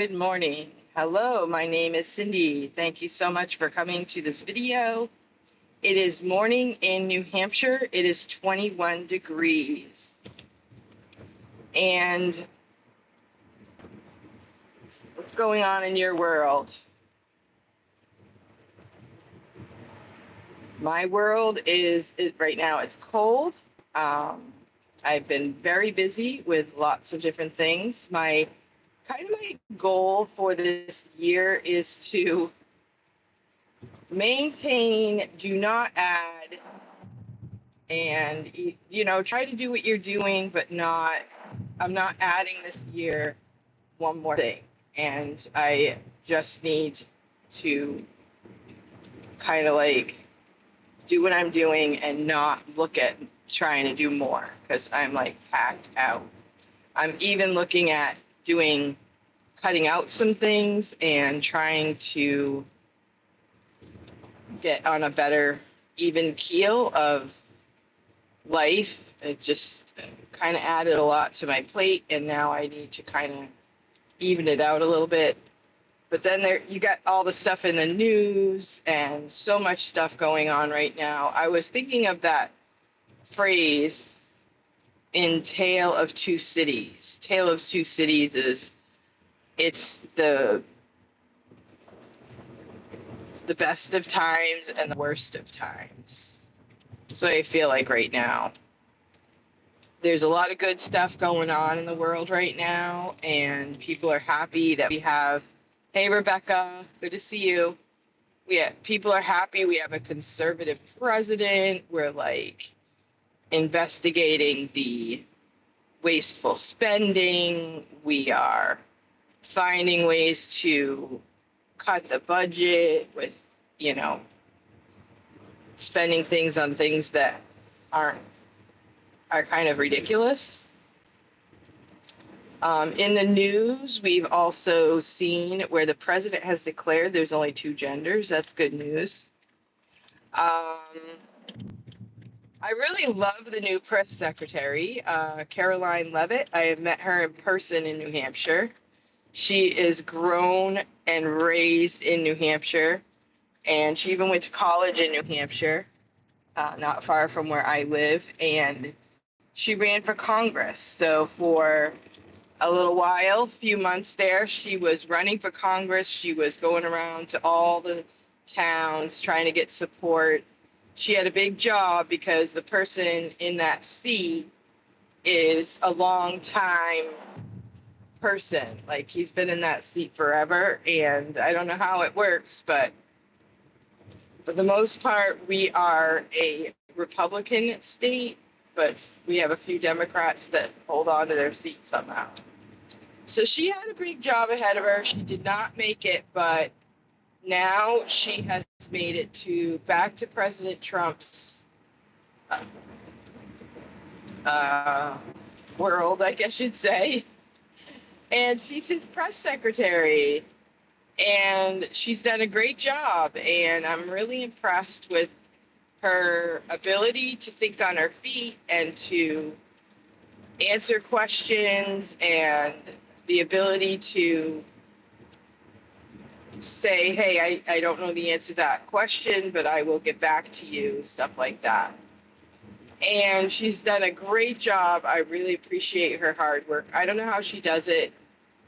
Good morning. Hello, my name is Cindy. Thank you so much for coming to this video. It is morning in New Hampshire. It is 21 degrees. And what's going on in your world? My world is right now it's cold. Um, I've been very busy with lots of different things. My goal for this year is to maintain, do not add, and try to do what you're doing, but not I'm not adding this year one more thing, and I just need to kind of like do what I'm doing and not look at trying to do more because I'm like packed out. I'm even looking at doing cutting out some things and trying to get on a better even keel of life. It just kind of added a lot to my plate, and now I need to kind of even it out a little bit. But then there, you got all the stuff in the news and so much stuff going on right now. I was thinking of that phrase in Tale of Two Cities. Tale of Two Cities is it's the best of times and the worst of times. That's what I feel like right now. There's a lot of good stuff going on in the world right now, and people are happy that we have. Hey, Rebecca, good to see you. People are happy we have a conservative president. We're like investigating the wasteful spending. We are finding ways to cut the budget with, you know, spending things on things that aren't are kind of ridiculous. In the news, we've also seen where the president has declared there's only two genders. That's good news. I really love the new press secretary, Caroline Levitt. I have met her in person in New Hampshire. She is grown and raised in New Hampshire, and she even went to college in New Hampshire, not far from where I live, and she ran for Congress. So for a little while, a few months there, she was running for Congress. She was going around to all the towns trying to get support. She had a big job because the person in that seat is a long time person. Like he's been in that seat forever, and I don't know how it works, but for the most part, we are a Republican state, but we have a few Democrats that hold on to their seat somehow. So she had a big job ahead of her. She did not make it, but now she has made it to back to President Trump's uh, world, I guess you'd say. And she's his press secretary. And she's done a great job. And I'm really impressed with her ability to think on her feet and to answer questions and the ability to say, hey, I don't know the answer to that question, but I will get back to you, stuff like that. And she's done a great job. I really appreciate her hard work. I don't know how she does it.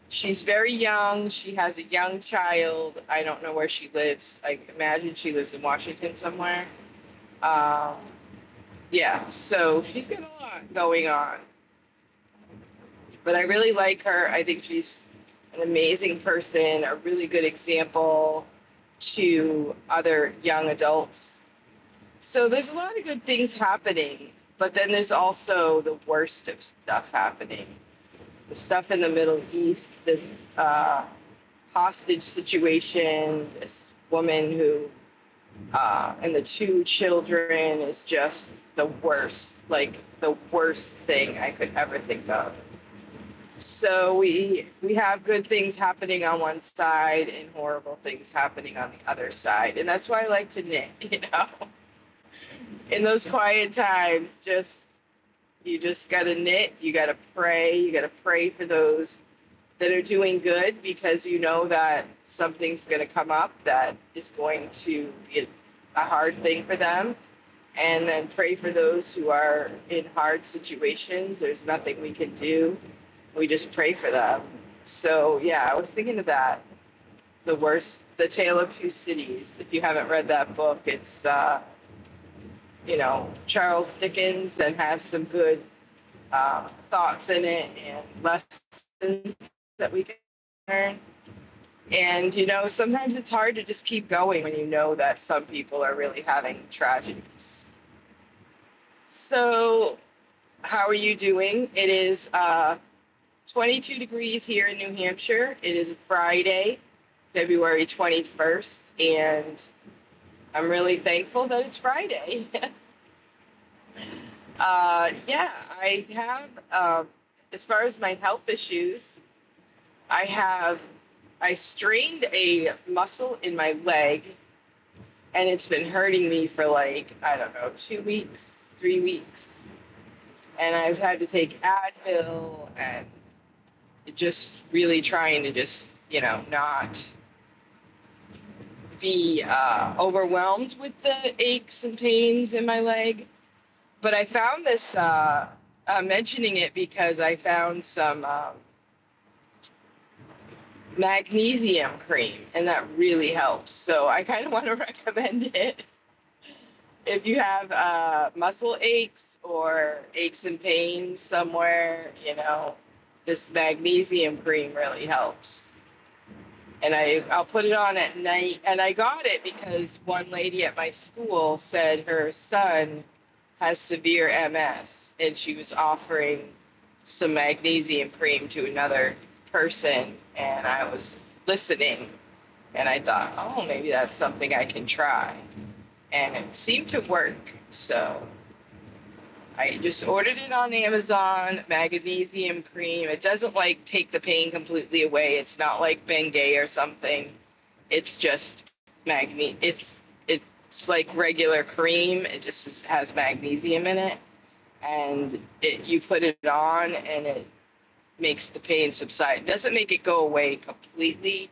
She's very young. She has a young child. I don't know where she lives. I imagine she lives in Washington somewhere. Um, yeah, so she's got a lot going on. But I really like her. I think she's an amazing person, a really good example to other young adults. So there's a lot of good things happening, but then there's also the worst of stuff happening. The stuff in the Middle East, this hostage situation, this woman who, and the two children is just the worst, like the worst thing I could ever think of. So we have good things happening on one side and horrible things happening on the other side. And that's why I like to knit, In those quiet times, you just gotta knit, you gotta pray for those that are doing good, because you know that something's going to come up that is going to be a hard thing for them. And then pray for those who are in hard situations. There's nothing we can do. We just pray for them. So yeah, I was thinking of that. The Tale of Two Cities. If you haven't read that book, it's Charles Dickens, and has some good thoughts in it and lessons that we can learn. And sometimes it's hard to just keep going when you know that some people are really having tragedies. So, how are you doing? It is 22 degrees here in New Hampshire. It is Friday, February 21st, and I'm really thankful that it's Friday. Yeah, I have, as far as my health issues, I strained a muscle in my leg, and it's been hurting me for like, I don't know, 2 weeks, 3 weeks. And I've had to take Advil, and just really trying to just, not be overwhelmed with the aches and pains in my leg. But I found this, I'm mentioning it because I found some magnesium cream, and that really helps. So I kind of want to recommend it. If you have muscle aches or aches and pains somewhere, this magnesium cream really helps. And I'll put it on at night. And I got it because one lady at my school said her son has severe MS, and she was offering some magnesium cream to another person, and I was listening, and I thought, oh, maybe that's something I can try. And it seemed to work, so I just ordered it on Amazon, magnesium cream. It doesn't take the pain completely away. It's not like Bengay or something. It's just it's like regular cream. It just has magnesium in it, and you put it on, and it makes the pain subside. It doesn't make it go away completely,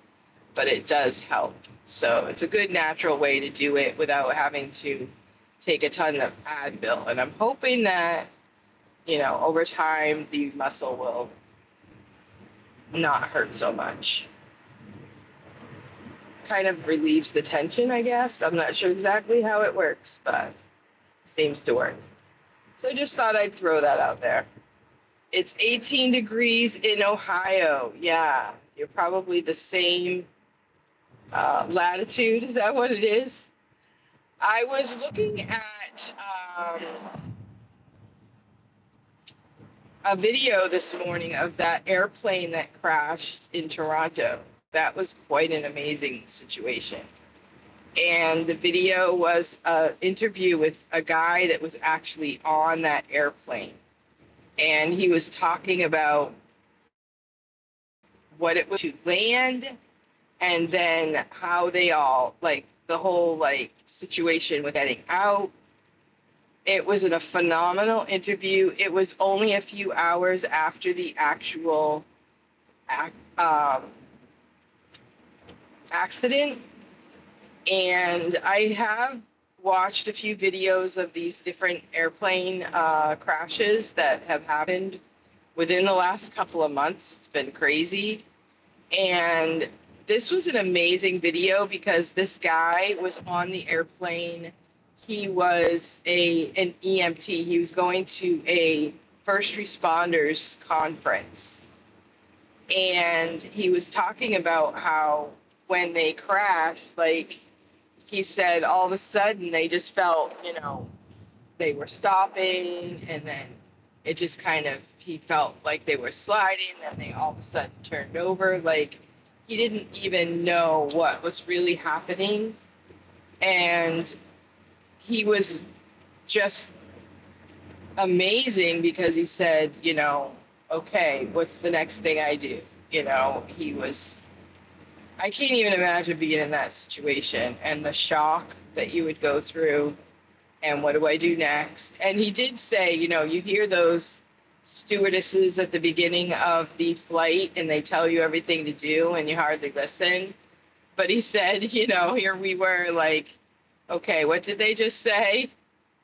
but it does help. So it's a good natural way to do it without having to take a ton of Advil. And I'm hoping that, over time, the muscle will not hurt so much. Kind of relieves the tension, I guess. I'm not sure exactly how it works, but it seems to work. So I just thought I'd throw that out there. It's 18 degrees in Ohio. Yeah, you're probably the same latitude. Is that what it is? I was looking at a video this morning of that airplane that crashed in Toronto. That was quite an amazing situation. And the video was an interview with a guy that was actually on that airplane. And he was talking about what it was to land, and then how they all, the whole, situation with getting out. It was a phenomenal interview. It was only a few hours after the actual accident. And I have watched a few videos of these different airplane crashes that have happened within the last couple of months. It's been crazy. And this was an amazing video because this guy was on the airplane. He was an EMT. He was going to a first responders conference. And he was talking about how when they crashed, he said all of a sudden they just felt, they were stopping, and then it just he felt like they were sliding, then they all of a sudden turned over. He didn't even know what was really happening. And he was just amazing because he said, okay, what's the next thing I do? I can't even imagine being in that situation and the shock that you would go through, and what do I do next? And he did say, you hear those stewardesses at the beginning of the flight and they tell you everything to do and you hardly listen. But he said, you know, here we were like, okay, what did they just say?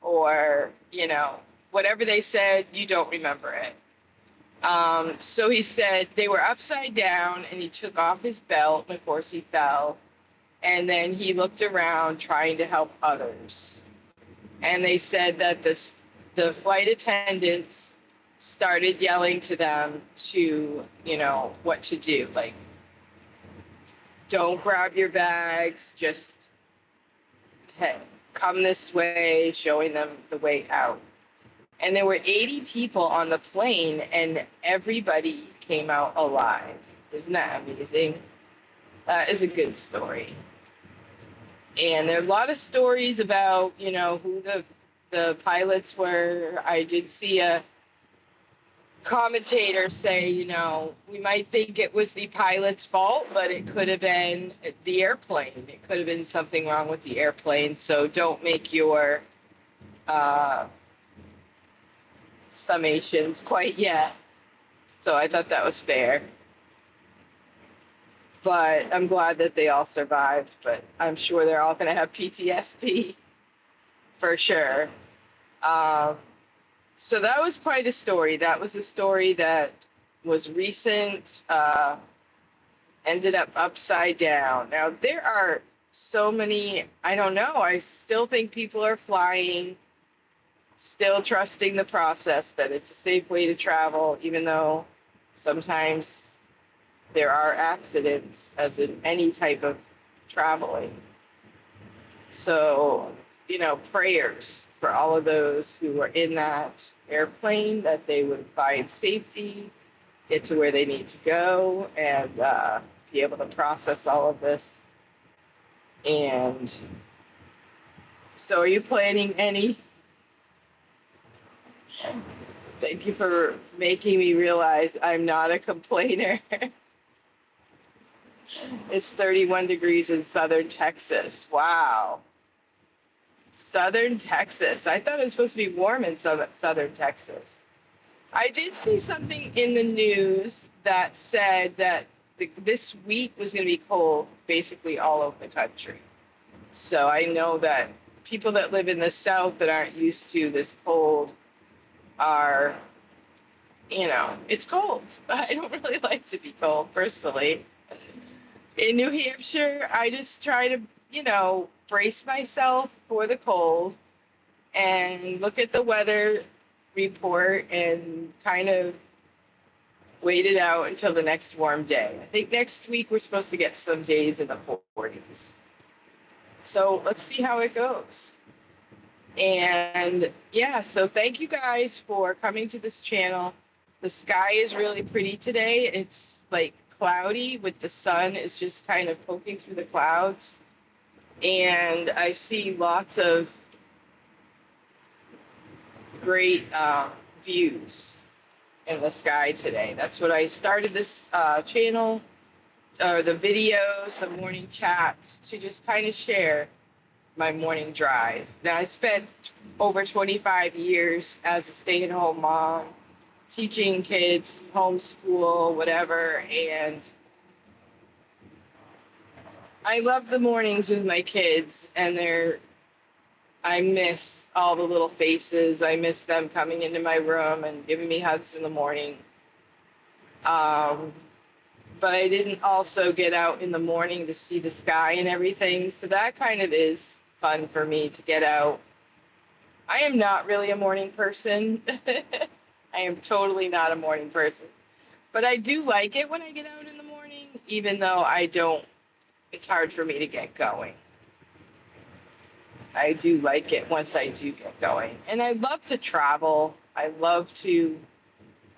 Or, you know, whatever they said, you don't remember it. So he said they were upside down and he took off his belt and of course he fell. And then he looked around trying to help others. And they said that the flight attendants started yelling to them to, you know, what to do. Like, don't grab your bags, just hey, come this way, showing them the way out. And there were 80 people on the plane, and everybody came out alive. Isn't that amazing? That is a good story. And there are a lot of stories about, you know, who the pilots were. I did see a commentator say, you know, we might think it was the pilot's fault, but it could have been the airplane. It could have been something wrong with the airplane. So don't make your summations quite yet. So I thought that was fair. But I'm glad that they all survived, but I'm sure they're all going to have PTSD for sure. So that was quite a story. That was a story that was recent, ended up upside down. Now, there are so many, I don't know, I still think people are flying, still trusting the process that it's a safe way to travel, even though sometimes there are accidents, as in any type of traveling. So, you know, prayers for all of those who were in that airplane, that they would find safety, get to where they need to go, and be able to process all of this. And so are you planning any? Thank you for making me realize I'm not a complainer. It's 31 degrees in southern Texas. Wow. Southern Texas. I thought it was supposed to be warm in southern Texas. I did see something in the news that said that this week was going to be cold basically all over the country. So I know that people that live in the South that aren't used to this cold are, you know, it's cold. I don't really like to be cold personally. In New Hampshire, I just try to, you know, brace myself for the cold and look at the weather report and kind of wait it out until the next warm day. I think next week we're supposed to get some days in the 40s. So let's see how it goes. And yeah, so thank you guys for coming to this channel. The sky is really pretty today. It's like cloudy with the sun is just kind of poking through the clouds. And I see lots of great views in the sky today. That's what I started this channel, or the videos, the morning chats, to just kind of share my morning drive. Now, I spent over 25 years as a stay-at-home mom, teaching kids, homeschool, whatever, and I love the mornings with my kids, and I miss all the little faces. I miss them coming into my room and giving me hugs in the morning. But I didn't also get out in the morning to see the sky and everything, so that kind of is fun for me to get out. I am not really a morning person. I am totally not a morning person. But I do like it when I get out in the morning, even though it's hard for me to get going. I do like it once I do get going. And I love to travel. I love to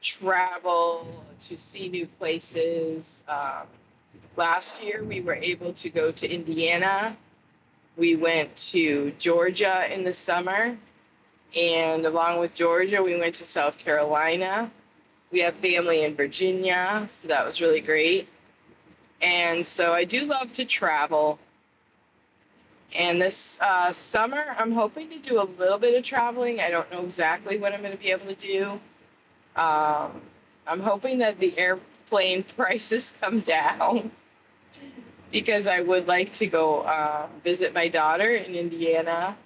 travel, to see new places. Last year, we were able to go to Indiana. We went to Georgia in the summer. And along with Georgia, we went to South Carolina. We have family in Virginia, so that was really great. And so I do love to travel. And this summer, I'm hoping to do a little bit of traveling. I don't know exactly what I'm going to be able to do. I'm hoping that the airplane prices come down because I would like to go visit my daughter in Indiana.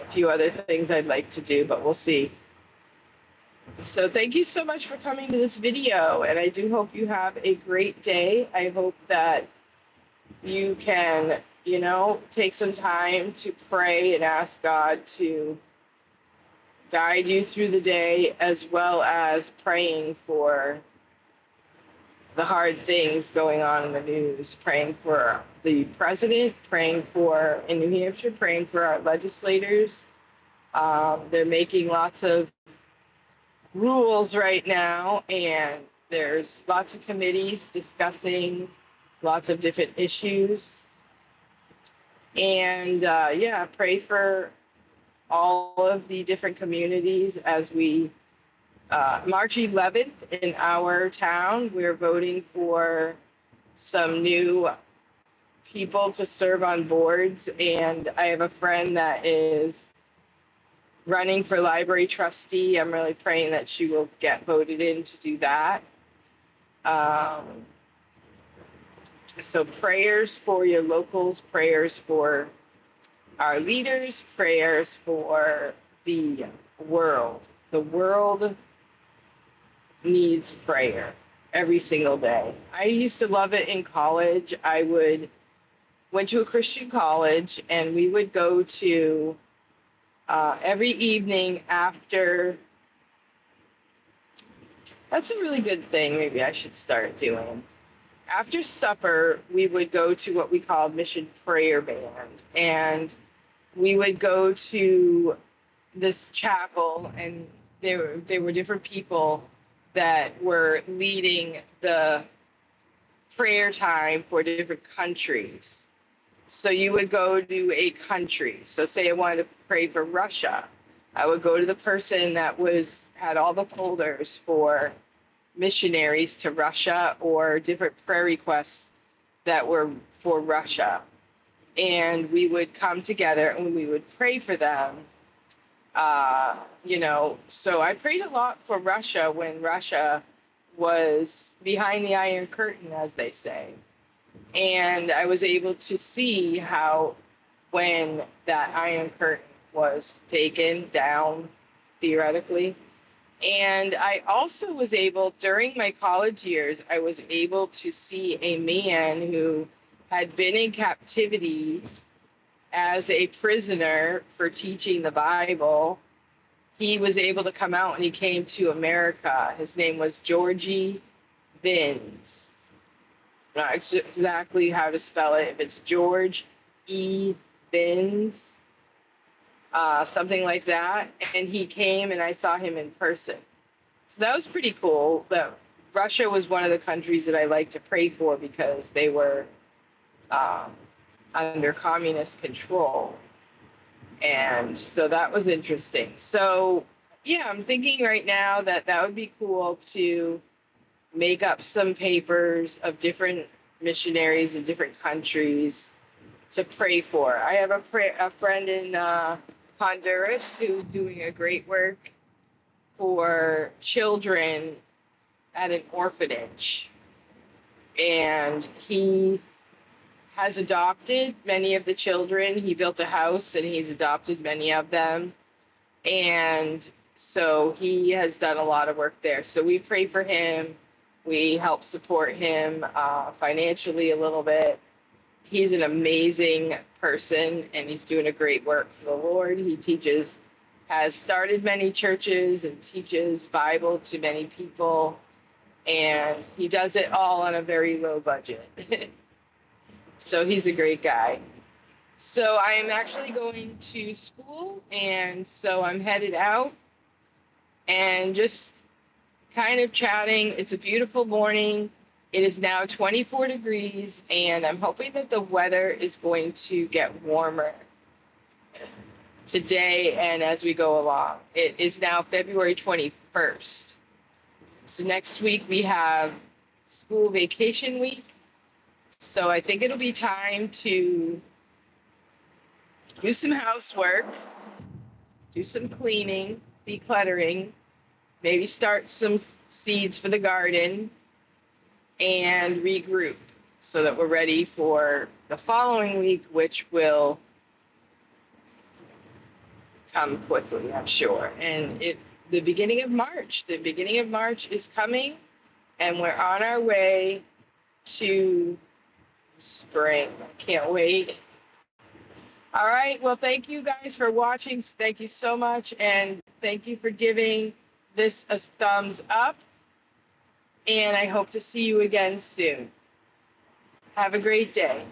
A few other things I'd like to do, but we'll see. So thank you so much for coming to this video, and I do hope you have a great day. I hope that you can, take some time to pray and ask God to guide you through the day, as well as praying for the hard things going on in the news, praying for the president, praying for, in New Hampshire, praying for our legislators. They're making lots of rules right now, and there's lots of committees discussing lots of different issues. And pray for all of the different communities as we March 11th in our town, we're voting for some new people to serve on boards, and I have a friend that is running for library trustee. I'm really praying that she will get voted in to do that. So prayers for your locals, prayers for our leaders, prayers for the world. The world needs prayer every single day. I used to love it in college. Went to a Christian college, and we would go to every evening after. That's a really good thing. Maybe I should start doing. After supper, we would go to what we called Mission Prayer Band, and we would go to this chapel, and there were different people that were leading the prayer time for different countries. So you would go to a country. So say I wanted to pray for Russia, I would go to the person that had all the folders for missionaries to Russia or different prayer requests that were for Russia. And we would come together and we would pray for them. So I prayed a lot for Russia when Russia was behind the Iron Curtain, as they say. And I was able to see how, when that Iron Curtain was taken down, theoretically. And I also was able, during my college years, I was able to see a man who had been in captivity as a prisoner for teaching the Bible. He was able to come out and he came to America. His name was Georgie Vins. Not exactly how to spell it. If it's George E. Vins, something like that. And he came and I saw him in person. So that was pretty cool. But Russia was one of the countries that I like to pray for because they were under communist control. And so that was interesting. So, yeah, I'm thinking right now that would be cool to make up some papers of different missionaries in different countries to pray for. I have a friend in Honduras who's doing a great work for children at an orphanage. And he has adopted many of the children. He built a house and he's adopted many of them. And so he has done a lot of work there. So we pray for him. We help support him financially a little bit. He's an amazing person and he's doing a great work for the Lord. He has started many churches and teaches Bible to many people. And he does it all on a very low budget. So he's a great guy. So I am actually going to school, and so I'm headed out and just kind of chatting. It's a beautiful morning. It is now 24 degrees, and I'm hoping that the weather is going to get warmer today and as we go along. It is now February 21st. So next week we have school vacation week. So I think it'll be time to do some housework, do some cleaning, decluttering, maybe start some seeds for the garden and regroup so that we're ready for the following week, which will come quickly, I'm sure. And the beginning of March is coming, and we're on our way to spring. Can't wait. All right. Well, thank you guys for watching. Thank you so much. And thank you for giving this a thumbs up. And I hope to see you again soon. Have a great day.